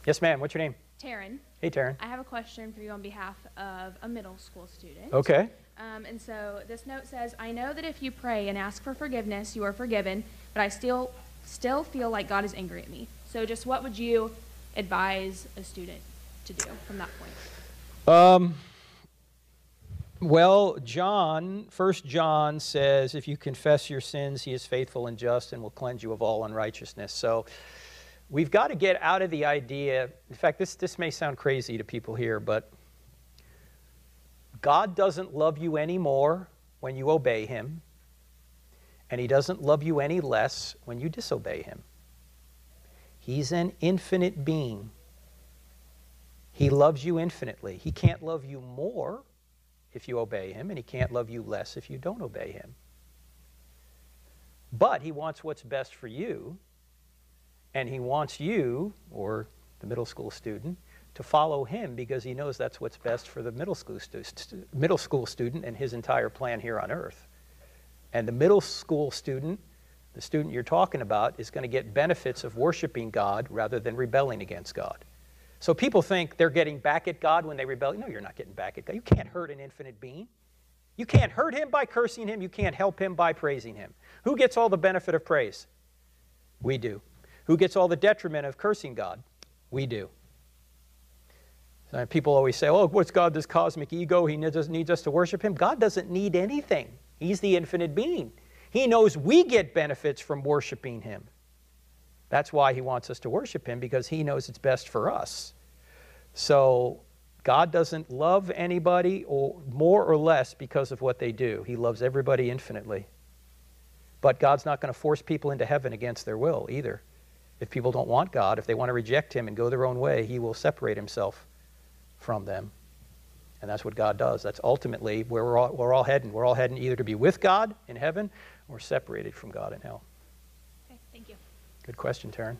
Yes, ma'am. What's your name? Taryn. Hey, Taryn. I have a question for you on behalf of a middle school student. Okay. And so this note says, I know that if you pray and ask for forgiveness, you are forgiven, but I still feel like God is angry at me. So just what would you advise a student to do from that point? Well, 1 John says, if you confess your sins, he is faithful and just and will cleanse you of all unrighteousness. So we've got to get out of the idea, in fact, this may sound crazy to people here, but God doesn't love you any more when you obey him, and he doesn't love you any less when you disobey him. He's an infinite being. He loves you infinitely. He can't love you more if you obey him, and he can't love you less if you don't obey him. But he wants what's best for you, and he wants you, or the middle school student, to follow him because he knows that's what's best for the middle school student and his entire plan here on earth. And the middle school student, the student you're talking about, is going to get benefits of worshiping God rather than rebelling against God. So people think they're getting back at God when they rebel. No, you're not getting back at God. You can't hurt an infinite being. You can't hurt him by cursing him. You can't help him by praising him. Who gets all the benefit of praise? We do. Who gets all the detriment of cursing God? We do. People always say, oh, what's God, this cosmic ego? He needs us to worship him. God doesn't need anything. He's the infinite being. He knows we get benefits from worshiping him. That's why he wants us to worship him, because he knows it's best for us. So God doesn't love anybody more or less because of what they do. He loves everybody infinitely. But God's not going to force people into heaven against their will either. If people don't want God, if they want to reject him and go their own way, he will separate himself from them. And that's what God does. That's ultimately where we're all heading. We're all heading either to be with God in heaven or separated from God in hell. Okay, thank you. Good question, Taryn.